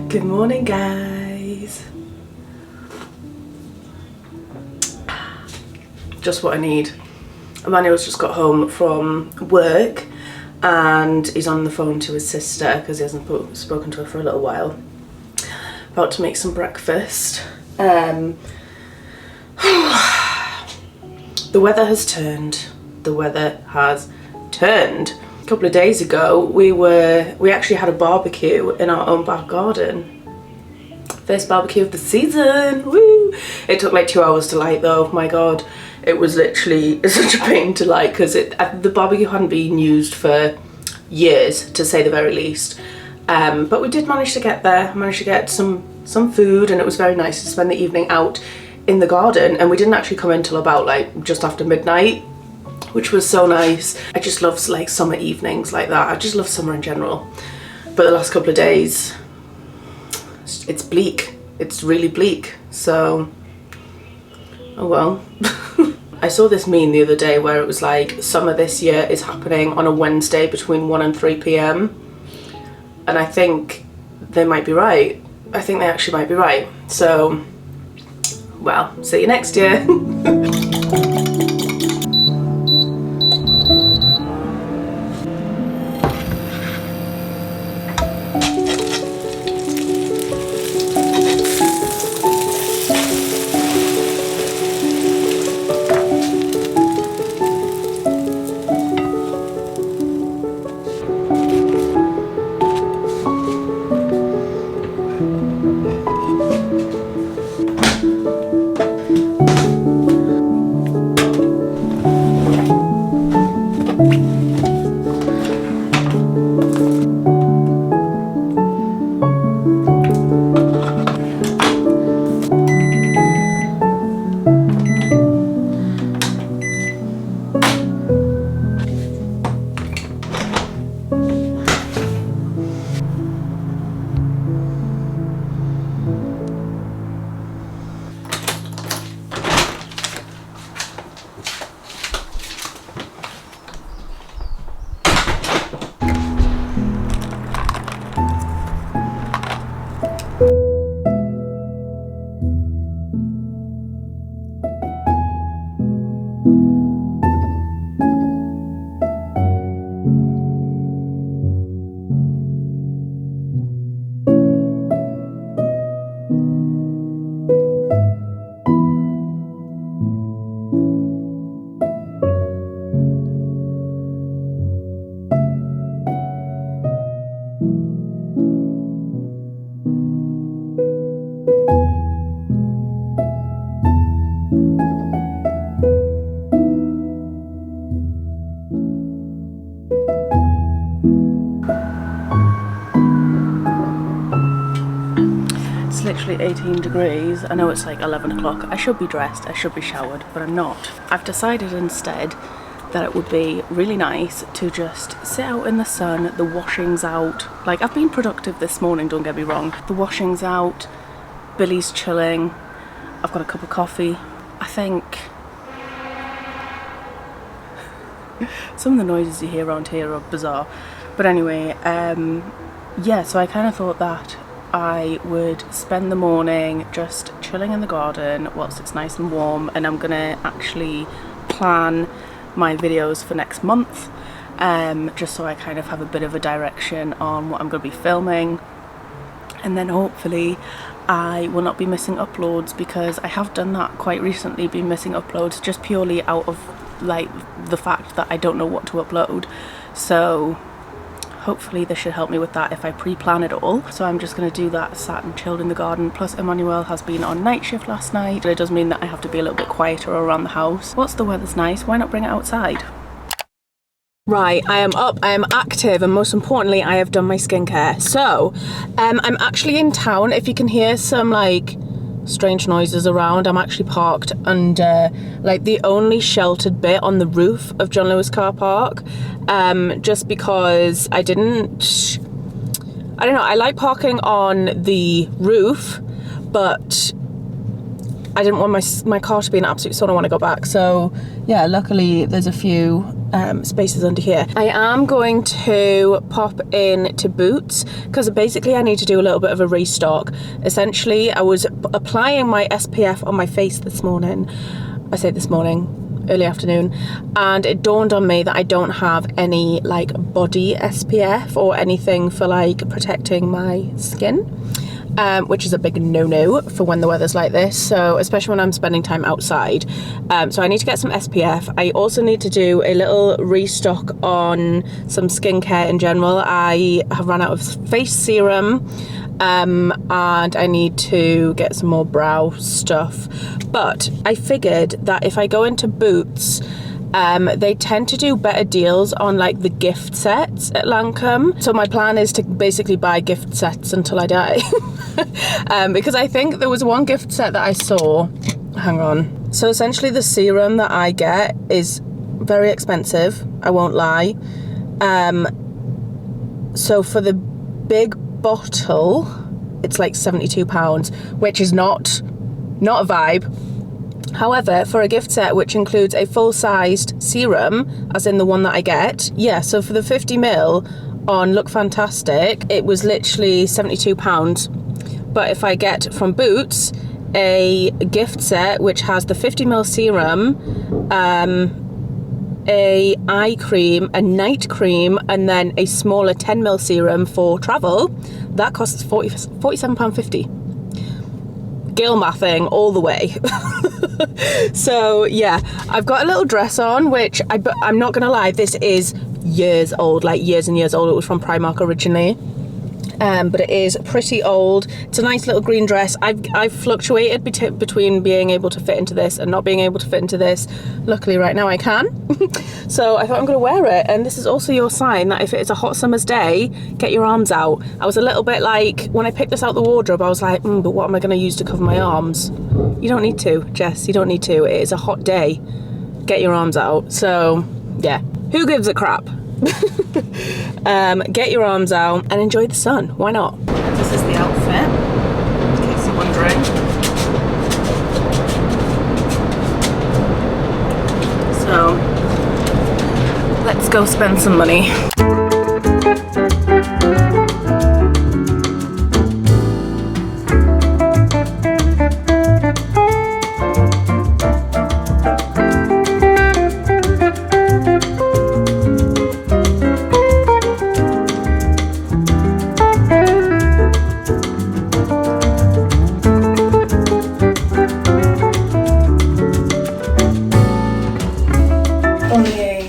Good morning, guys. Just what I need. Emmanuel's just got home from work and he's on the phone to his sister because he hasn't spoken to her for a little while. About to make some breakfast. The weather has turned. The weather has turned. A couple of days ago we actually had a barbecue in our own back garden. First barbecue of the season. Woo! It took like 2 hours to light though. My god, it was literally such a pain to light because the barbecue hadn't been used for years, to say the very least. But we did manage to get there. Managed to get some food, and it was very nice to spend the evening out in the garden. And we didn't actually come in till about like just after midnight, which was so nice. I just love like summer evenings like that. I just love summer in general. But the last couple of days, it's bleak. It's really bleak. So, oh well. I saw this meme the other day where it was like, summer this year is happening on a Wednesday between 1 and 3 p.m. And I think they might be right. I think they actually might be right. So, well, see you next year. Literally 18 degrees. I know it's like 11 o'clock. I should be dressed, I should be showered, but I'm not. I've decided instead that it would be really nice to just sit out in the sun. The washing's out. Like, I've been productive this morning, don't get me wrong. The washing's out, Billy's chilling, I've got a cup of coffee. I think some of the noises you hear around here are bizarre. But anyway, yeah, so I kind of thought that I would spend the morning just chilling in the garden whilst it's nice and warm, and I'm gonna actually plan my videos for next month, just so I kind of have a bit of a direction on what I'm gonna be filming, and then hopefully I will not be missing uploads, because I have done that quite recently, been missing uploads just purely out of like the fact that I don't know what to upload. So hopefully this should help me with that if I pre-plan it all. So I'm just going to do that, sat and chilled in the garden. Plus Emmanuel has been on night shift last night. It does mean that I have to be a little bit quieter around the house. Once the weather's nice, why not bring it outside? Right, I am up, I am active, and most importantly, I have done my skincare. So, I'm actually in town. If you can hear some like strange noises around, I'm actually parked under like the only sheltered bit on the roof of John Lewis car park, just because I don't know, I like parking on the roof, but I didn't want my car to be an absolute sauna when I got back. So yeah, luckily there's a few spaces under here. I am going to pop in to Boots because basically I need to do a little bit of a restock. Essentially, I was applying my SPF on my face this morning. I say this morning, early afternoon, and it dawned on me that I don't have any like body SPF or anything for like protecting my skin. Which is a big no-no for when the weather's like this, so especially when I'm spending time outside. So I need to get some SPF. I also need to do a little restock on some skincare in general. I have run out of face serum, and I need to get some more brow stuff. But I figured that if I go into Boots, they tend to do better deals on like the gift sets at Lancome. So my plan is to basically buy gift sets until I die. Because I think there was one gift set that I saw, hang on. So essentially the serum that I get is very expensive, I won't lie. So for the big bottle, it's like £72, which is not a vibe. However, for a gift set which includes a full-sized serum, as in the one that I get, yeah, so for the 50ml on Look Fantastic, it was literally £72. But if I get from Boots a gift set which has the 50ml serum, a eye cream, a night cream, and then a smaller 10ml serum for travel, that costs £47.50. Girl mathing all the way. So yeah, I've got a little dress on, which I'm not gonna lie, this is years old, like years and years old. It was from Primark originally, but it is pretty old. It's a nice little green dress. I've fluctuated between being able to fit into this and not being able to fit into this. Luckily right now I can. So I thought I'm gonna wear it, and this is also your sign that if it is a hot summer's day, get your arms out. I was a little bit like, when I picked this out the wardrobe, I was like, but what am I gonna use to cover my arms? You don't need to, Jess, you don't need to. It is a hot day. Get your arms out. So yeah, who gives a crap? Get your arms out and enjoy the sun. Why not? This is the outfit, in case you're wondering. So let's go spend some money.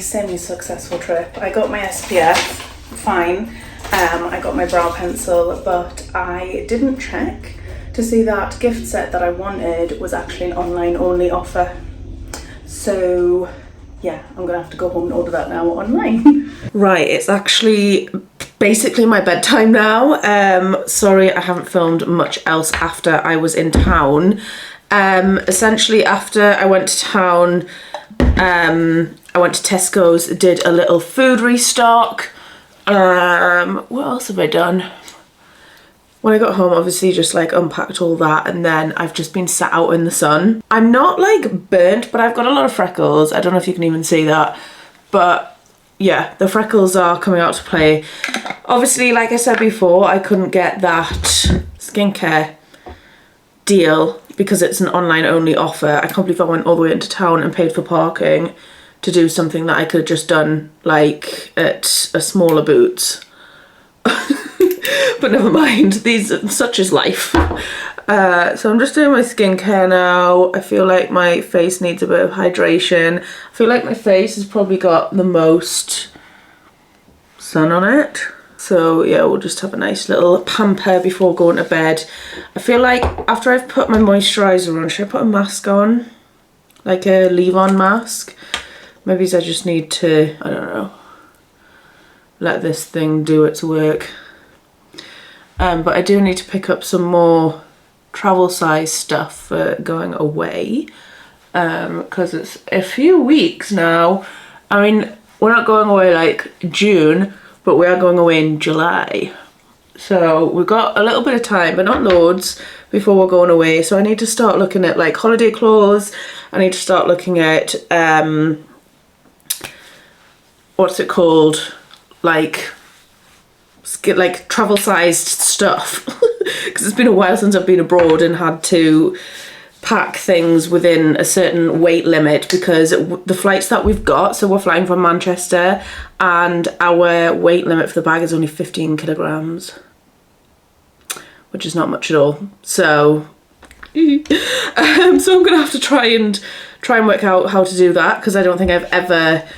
Semi-successful trip. I got my SPF, fine. I got my brow pencil, but I didn't check to see that gift set that I wanted was actually an online only offer. So yeah, I'm gonna have to go home and order that now online. Right, it's actually basically my bedtime now. Sorry I haven't filmed much else after I was in town. Essentially after I went to town, I went to Tesco's, did a little food restock. What else have I done? When I got home, obviously just like unpacked all that, and then I've just been sat out in the sun. I'm not like burnt, but I've got a lot of freckles. I don't know if you can even see that, but yeah, the freckles are coming out to play. Obviously, like I said before, I couldn't get that skincare deal because it's an online only offer. I can't believe I went all the way into town and paid for parking to do something that I could have just done like at a smaller Boots. But never mind, such is life. So I'm just doing my skincare now. I feel like my face needs a bit of hydration. I feel like my face has probably got the most sun on it. So yeah, we'll just have a nice little pamper before going to bed. I feel like after I've put my moisturiser on, should I put a mask on? Like a leave-on mask? Maybe I just need to, I don't know, let this thing do its work. But I do need to pick up some more travel size stuff for going away. Because it's a few weeks now. I mean, we're not going away like June, but we are going away in July. So we've got a little bit of time, but not loads, before we're going away. So I need to start looking at like holiday clothes. I need to start looking at, what's it called? Like travel sized stuff. Because it's been a while since I've been abroad and had to pack things within a certain weight limit, because the flights that we've got, so we're flying from Manchester, and our weight limit for the bag is only 15 kilograms, which is not much at all. So so I'm gonna have to try and work out how to do that, because I don't think I've ever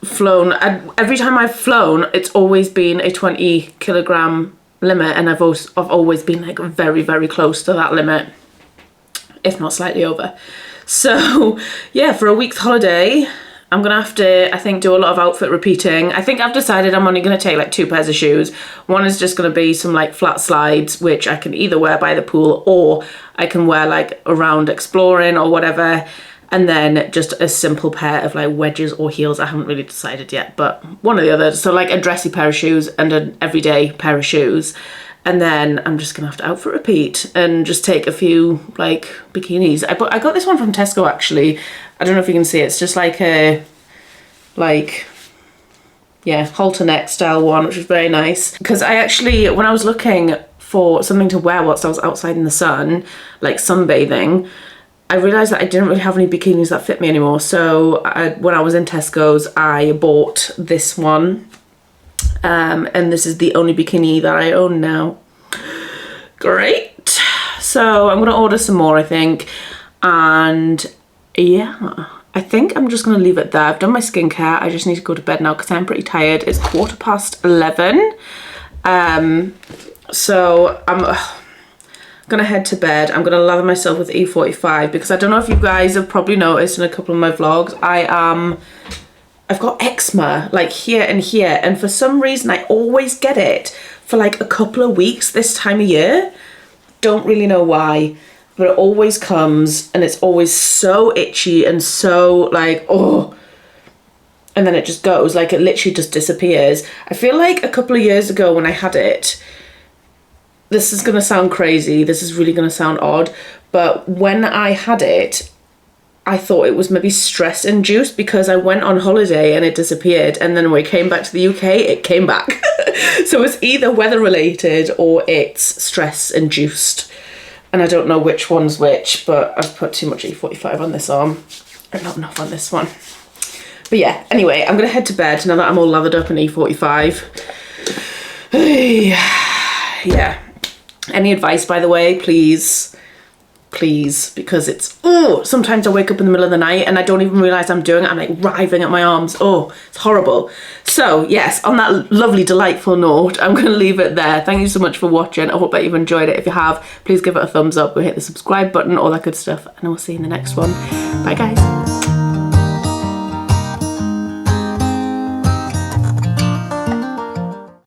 flown. Every time I've flown, it's always been a 20 kilogram limit, and I've always been like very, very close to that limit, if not slightly over. So yeah, for a week's holiday, I'm gonna have to, I think, do a lot of outfit repeating. I think I've decided I'm only gonna take like 2 pairs of shoes. One is just gonna be some like flat slides, which I can either wear by the pool or I can wear like around exploring or whatever. And then just a simple pair of like wedges or heels. I haven't really decided yet, but one or the other. So like a dressy pair of shoes and an everyday pair of shoes. And then I'm just gonna have to outfit repeat and just take a few like bikinis. I got this one from Tesco actually. I don't know if you can see it. It's just like a, yeah, halter neck style one, which is very nice. Because I actually, when I was looking for something to wear whilst I was outside in the sun, like sunbathing, I realised that I didn't really have any bikinis that fit me anymore. So when I was in Tesco's, I bought this one. And this is the only bikini that I own now. Great. So I'm gonna order some more, I think. And yeah, I think I'm just gonna leave it there. I've done my skincare. I just need to go to bed now because I'm pretty tired. It's 11:15. So I'm gonna head to bed. I'm gonna lather myself with E45 because I don't know if you guys have probably noticed in a couple of my vlogs, I've got eczema like here and here, and for some reason I always get it for like a couple of weeks this time of year. Don't really know why, but it always comes and it's always so itchy and so like, oh, and then it just goes, like it literally just disappears. I feel like a couple of years ago when I had it, this is gonna sound crazy, this is really gonna sound odd, but when I had it, I thought it was maybe stress induced because I went on holiday and it disappeared, and then when we came back to the UK, it came back. So it's either weather related or it's stress induced. And I don't know which one's which, but I've put too much E45 on this arm and not enough on this one. But yeah, anyway, I'm gonna head to bed now that I'm all lathered up in E45. Yeah. Any advice, by the way, please, because it's, oh, sometimes I wake up in the middle of the night and I don't even realise I'm doing it. I'm like writhing at my arms. Oh, it's horrible. So yes, on that lovely, delightful note, I'm going to leave it there. Thank you so much for watching. I hope that you've enjoyed it. If you have, please give it a thumbs up or hit the subscribe button, all that good stuff. And I will see you in the next one. Bye guys.